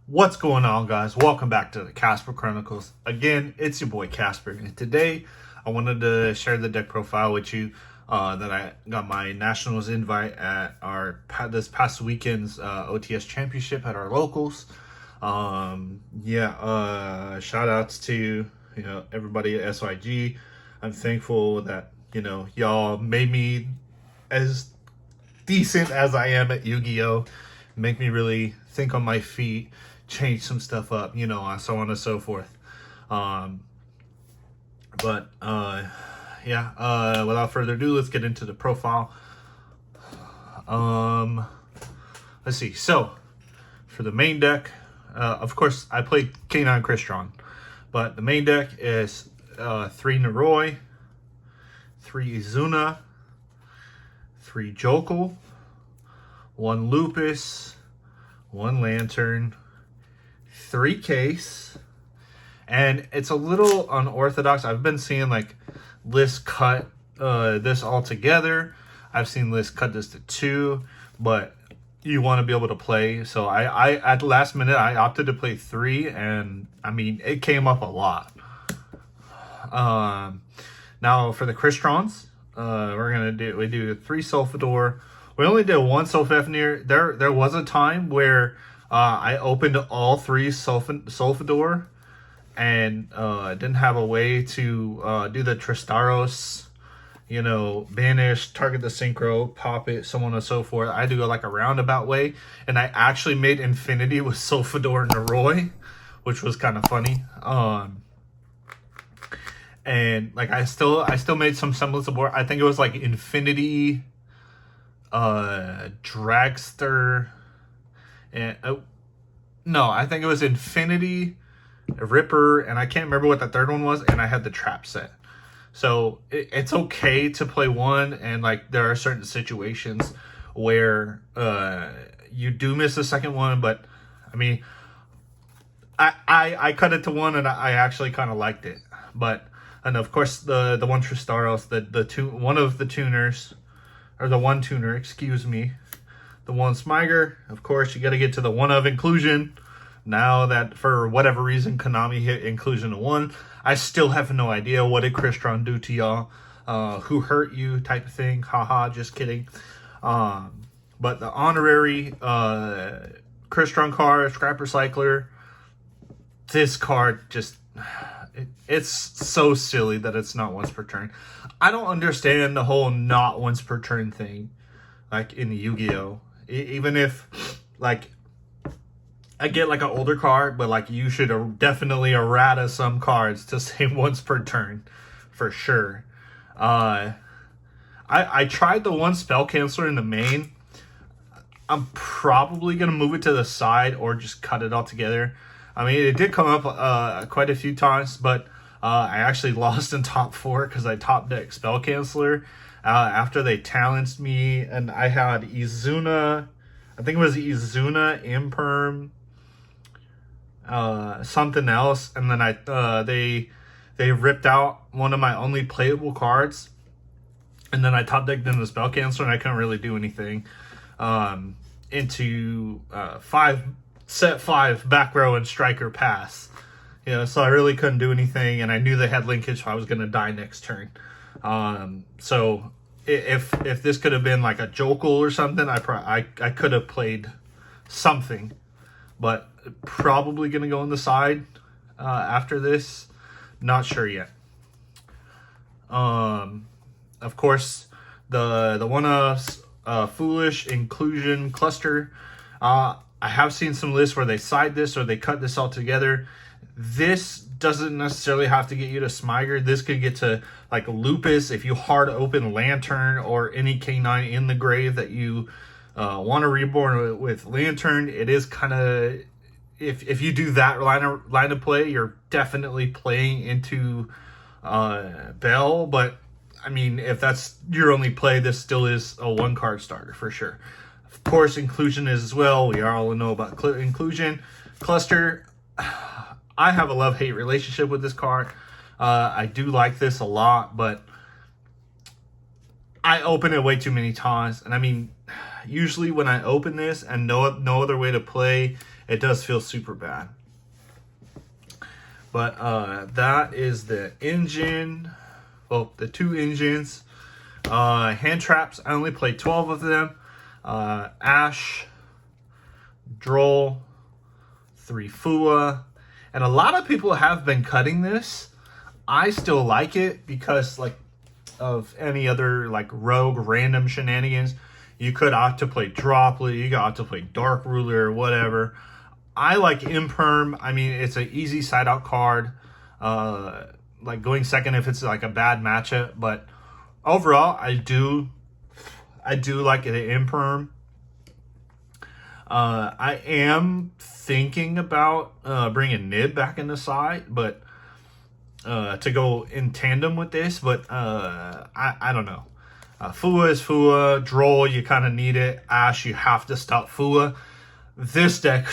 What's going on, guys? Welcome back to the Casper Chronicles. Again, it's your boy Casper, and today I wanted to share the deck profile with you that I got my Nationals invite at our this past weekend's OTS Championship at our locals. Shout outs to everybody at SYG. I'm thankful that y'all made me as decent as I am at Yu-Gi-Oh! Make me really think on my feet, change some stuff up, so on and so forth. Without further ado, let's get into the profile. Let's see. So, for the main deck, of course, I played K9 Crystron, but the main deck is 3 Naroi, 3 Izuna, 3 Jokel, 1 Lupus, 1 Lantern, 3 Case, and it's a little unorthodox. I've been seeing like lists cut this all together. I've seen lists cut this to 2, but you want to be able to play. So I at the last minute I opted to play 3, and I mean it came up a lot. Now for the Crystrons, we do 3 Sulfador. We only did 1 Sulfafnir. There was a time where I opened all 3 Sulfador and didn't have a way to do the Tristaros, banish, target the synchro, pop it, so on and so forth. I had to go like a roundabout way, and I actually made Infinity with Sulfador and Naroi, which was kind of funny. And like I still made some semblance of board. I think it was like Infinity, Dragster, and I think it was Infinity, Ripper, and I can't remember what the third one was, and I had the trap set. So it's okay to play 1, and like there are certain situations where you do miss the second one, but I mean I cut it to 1, and I actually kind of liked it. But and of course the one Tristaros, one of the tuners, or the 1 tuner, excuse me, the 1 Smiger. Of course, you got to get to the 1 of inclusion. Now that for whatever reason Konami hit inclusion to 1, I still have no idea what did Crystron do to y'all. Who hurt you type of thing. Haha, just kidding. But the honorary Crystron card, Scrap Recycler, this card just... It's so silly that it's not once per turn. I don't understand the whole not once per turn thing, like in Yu-Gi-Oh! Even if, like, I get like an older card, but like you should definitely errata some cards to say once per turn, for sure. I tried the 1 spell canceller in the main. I'm probably gonna move it to the side or just cut it all together. I mean, it did come up quite a few times, but I actually lost in top 4 because I top decked Spell Canceller after they challenged me, and I had Izuna, I think it was Izuna, Imperm, something else, and then they ripped out one of my only playable cards, and then I top decked in the Spell Canceller, and I couldn't really do anything into set 5 back row and striker pass. So I really couldn't do anything, and I knew they had linkage, so I was going to die next turn. So if this could have been like a Jokel or something, I could have played something, but probably going to go on the side after this. Not sure yet. Of course, the one Foolish Inclusion Cluster. I have seen some lists where they side this or they cut this all together. This doesn't necessarily have to get you to Smiger. This could get to like Lupus if you hard open Lantern, or any K9 in the grave that you want to reborn with Lantern. It is kind of, if you do that line of play, you're definitely playing into Bell. But I mean, if that's your only play, this still is a 1 card starter for sure. Of course, inclusion is as well. We all know about inclusion. Cluster, I have a love-hate relationship with this card. I do like this a lot, but I open it way too many times. And I mean, usually when I open this and no other way to play, it does feel super bad. But that is the engine. Well, the 2 engines. Hand traps, I only played 12 of them. Ash, Droll, 3 Fua. And a lot of people have been cutting this. I still like it because, like, of any other, like, rogue random shenanigans. You could opt to play Droplet, you could opt to play Dark Ruler, or whatever. I like Imperm. I mean, it's an easy side-out card. Like, going second if it's, like, a bad matchup. But overall, I do like the Imperm. I am thinking about bringing Nib back in the side, but to go in tandem with this, but I don't know. Fua is Fua. Droll, you kind of need it. Ash, you have to stop Fua. This deck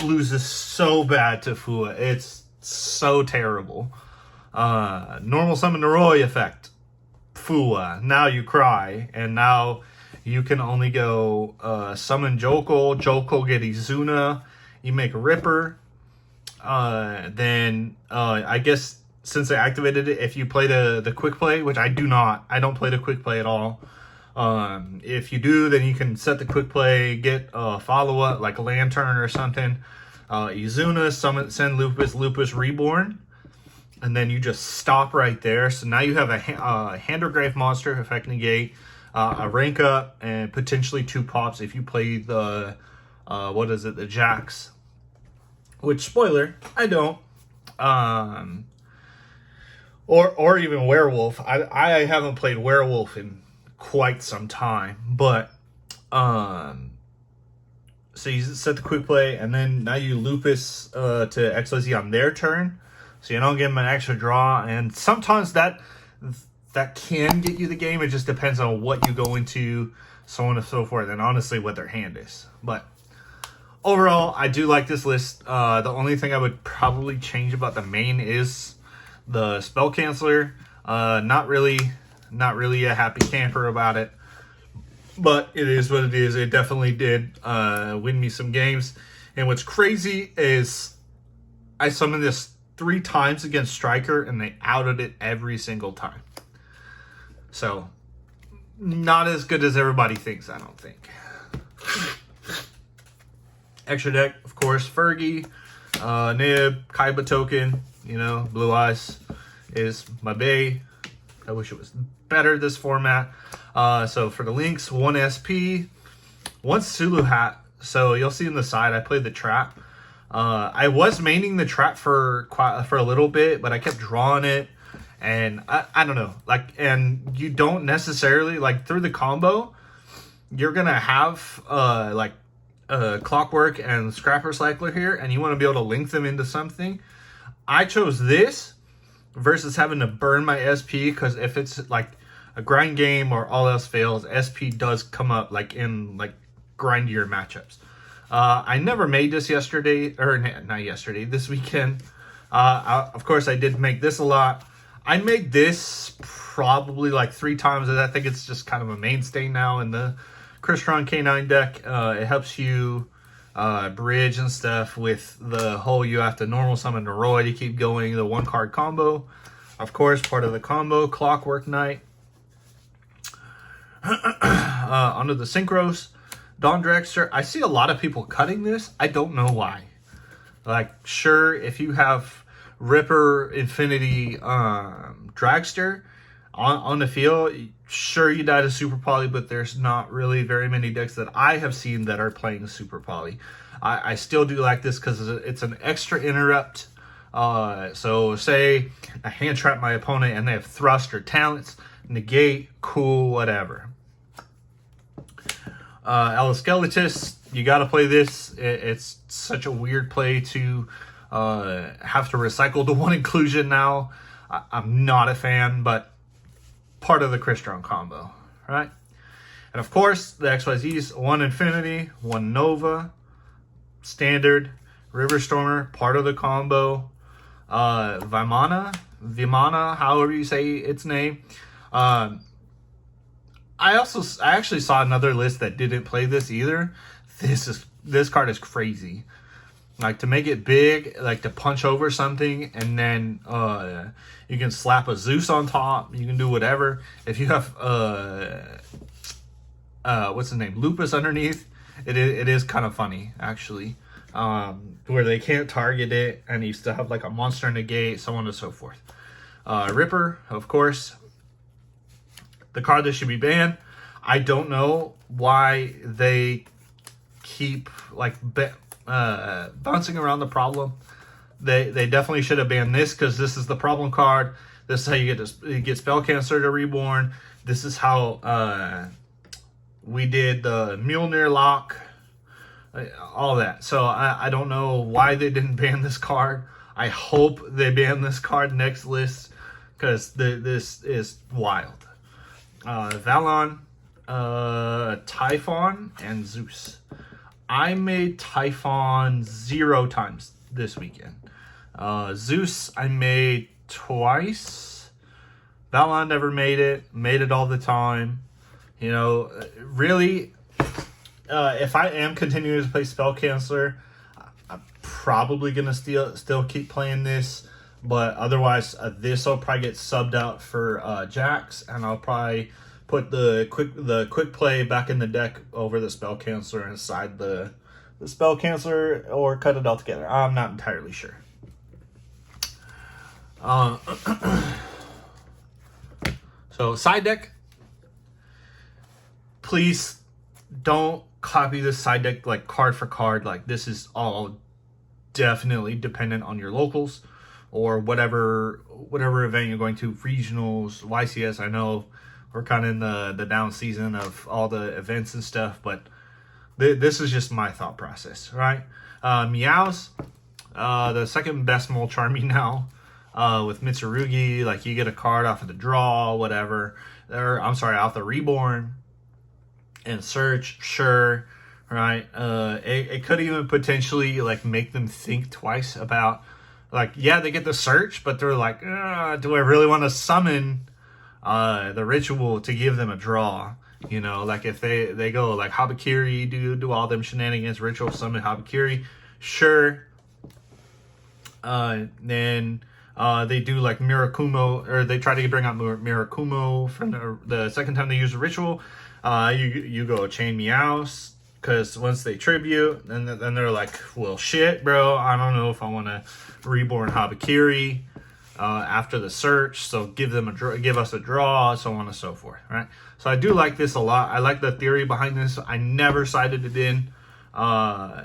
loses so bad to Fua. It's so terrible. Normal Summon Noroi effect. Fua. Now you cry. And now you can only go summon Jokol. Jokol get Izuna. You make Ripper. Then I guess since I activated it, if you play the quick play, which I do not. I don't play the quick play at all. If you do, then you can set the quick play, get a follow-up like a Lantern or something. Izuna, summon, send Lupus Reborn. And then you just stop right there. So now you have a Hand or Grave monster, effect negate, a rank up, and potentially 2 pops if you play the, the Jax. Which, spoiler, I don't. Or even Werewolf. I haven't played Werewolf in quite some time. But, so you set the quick play, and then now you Lupus to XYZ on their turn. So you don't give them an extra draw, and sometimes that can get you the game. It just depends on what you go into, so on and so forth, and honestly what their hand is. But overall, I do like this list. The only thing I would probably change about the main is the spell canceller. Not really a happy camper about it, but it is what it is. It definitely did win me some games. And what's crazy is I summoned this 3 times against Striker, and they outed it every single time. So, not as good as everybody thinks, I don't think. Extra deck, of course, Fergie, Nib, Kaiba token, Blue Eyes is my bae. I wish it was better, this format. So, for the links, 1 SP, 1 Sulu hat. So, you'll see in the side, I played the trap. I was maining the trap for a little bit, but I kept drawing it, and I don't know, and you don't necessarily, through the combo, you're gonna have Clockwork and Scrapper Cycler here, and you want to be able to link them into something. I chose this versus having to burn my SP, because if it's like a grind game or all else fails, SP does come up in grindier matchups. I never made this yesterday, or not yesterday, this weekend. Of course, I did make this a lot. I made this probably 3 times. I think it's just kind of a mainstay now in the Crystron K9 deck. It helps you bridge and stuff with the whole you have to normal summon Noroi to keep going, the 1-card combo. Of course, part of the combo, Clockwork Knight. Onto the Synchros. Dawn Dragster, I see a lot of people cutting this. I don't know why. Sure, if you have Ripper, Infinity, Dragster on the field, sure, you die to Super Poly, but there's not really very many decks that I have seen that are playing Super Poly. I still do like this because it's an extra interrupt. So say I hand trap my opponent and they have Thrust or Talents, negate, cool, whatever. Alloskeletus, you got to play this. It's such a weird play to have to recycle the 1 inclusion now. I'm not a fan, but part of the Crystron combo, right? And of course, the XYZs, 1 Infinity, 1 Nova, Standard, River Stormer, part of the combo. Vimana, however you say its name. I actually saw another list that didn't play this either. This card is crazy. like to make it big, like to punch over something, and then you can slap a Zeus on top. You can do whatever. If you have what's his name, Lupus underneath, it is kind of funny actually, where they can't target it, and you still have like a monster negate, so on and so forth. Ripper, of course, the card that should be banned. I don't know why they keep like bouncing around the problem. They definitely should have banned this, because this is the problem card. This is how you get Spell Cancer to Reborn. This is how we did the Mjolnir lock, all that. So I don't know why they didn't ban this card. I hope they ban this card next list, because this is wild. Valon, Typhon, and Zeus. I made Typhon 0 times this weekend. Zeus I made twice. Valon never made it all the time. You know, really, if I am continuing to play Spell Canceller, I'm probably gonna still keep playing this. But otherwise, this will probably get subbed out for Jax, and I'll probably put the quick play back in the deck over the Spell Canceller inside the Spell Canceller, or cut it all together. I'm not entirely sure. So side deck, please don't copy this side deck like card for card. Like, this is all definitely dependent on your locals or whatever event you're going to. Regionals, YCS, I know we're kind of in the down season of all the events and stuff, but this is just my thought process, right? Meows, the second best Mole Charmy now, with Mitsurugi. Like, you get a card off of the draw, whatever. Or, I'm sorry, off the Reborn and search, sure, right? It could even potentially, like, make them think twice about, like, yeah, they get the search, but they're like, do I really want to summon the ritual to give them a draw? You know, like, if they go like Habakiri, do all them shenanigans, ritual summon Habakiri, sure. Then they do like Mirakumo, or they try to bring out Mirakumo from the second time they use a ritual. You go chain Meows, because once they tribute, then they're like, well, shit, bro, I don't know if I want to reborn Habakiri after the search, so give us a draw, so on and so forth, right? So I do like this a lot. I like the theory behind this. I never sided it in. Yeah,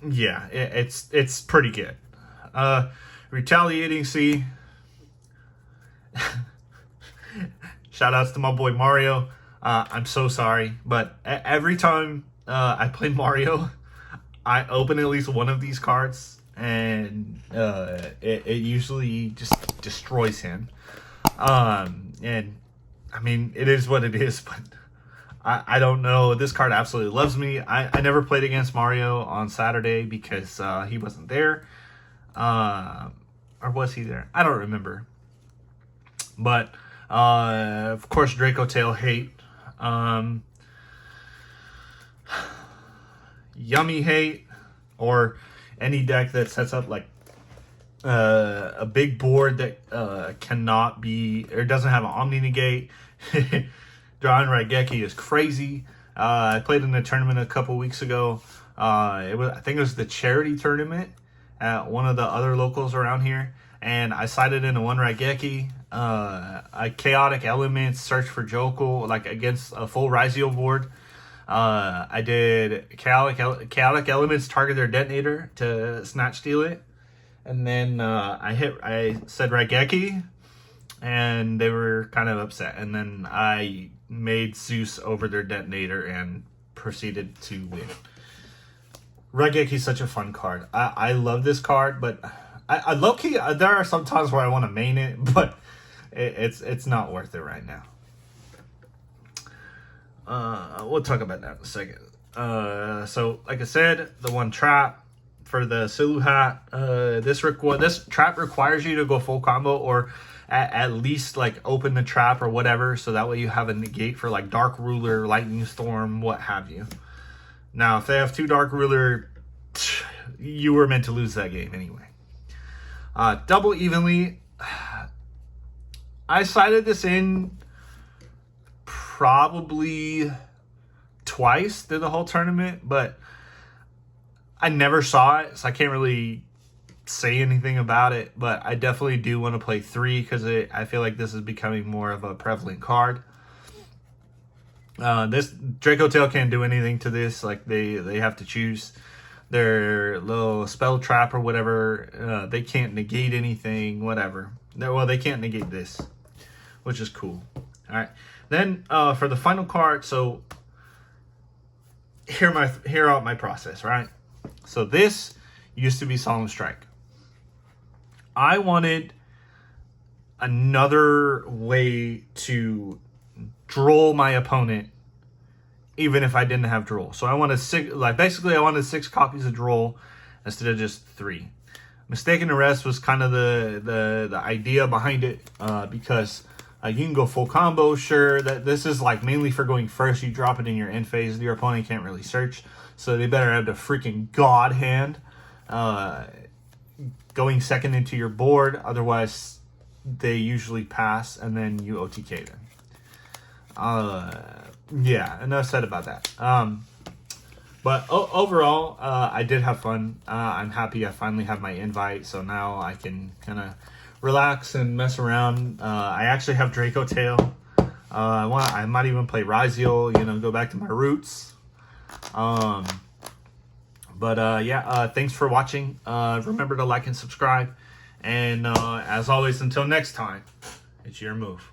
it's pretty good. Retaliating C. Shout outs to my boy Mario. I'm so sorry, but every time I play Mario, I open at least one of these cards, and it usually just destroys him. And I mean, it is what it is, but I don't know. This card absolutely loves me. I never played against Mario on Saturday because he wasn't there. Or was he there? I don't remember. But, of course, Draco Tail hate. Yummy hate. Or any deck that sets up, like, a big board that cannot be, or doesn't have an Omni Negate. Drawing Raigeki is crazy. I played in a tournament a couple weeks ago. I think it was the charity tournament at one of the other locals around here, and I sided into one Raigeki. I Chaotic Elements, search for Joko, like against a full Raizio board. I did Chaotic Elements, target their detonator to snatch steal it, and then I said Raigeki, and they were kind of upset, and then I made Zeus over their detonator and proceeded to win. Raigeki is such a fun card. I love this card, but I low-key, there are some times where I want to main it, but it's not worth it right now. We'll talk about that in a second. So, like I said, the one trap for the Silu hat, this trap requires you to go full combo, or at least like open the trap or whatever, so that way you have a negate for like Dark Ruler, Lightning Storm, what have you. Now, if they have 2 Dark Ruler, you were meant to lose that game anyway. Double evenly. I sided this in probably twice through the whole tournament, but I never saw it, so I can't really say anything about it. But I definitely do want to play 3 because I feel like this is becoming more of a prevalent card. This Draco Tail can't do anything to this. Like they have to choose their little spell trap or whatever. They can't negate anything, whatever. Well, they can't negate this, which is cool. All right. Then for the final card, so hear out my process, right? So this used to be Solemn Strike. I wanted another way to droll my opponent, even if I didn't have droll. So I wanted basically I wanted 6 copies of droll instead of just 3. Mistaken Arrest was kind of the idea behind it, because you can go full combo. Sure, that this is like mainly for going first. You drop it in your end phase. Your opponent can't really search, so they better have the freaking God Hand going second into your board. Otherwise, they usually pass, and then you OTK them. Yeah, enough said about that. But overall, I did have fun. I'm happy I finally have my invite, so now I can kind of relax and mess around. I actually have Draco Tail. I might even play Raziel, go back to my roots. Yeah, thanks for watching. Remember to like and subscribe. And as always, until next time, it's your move.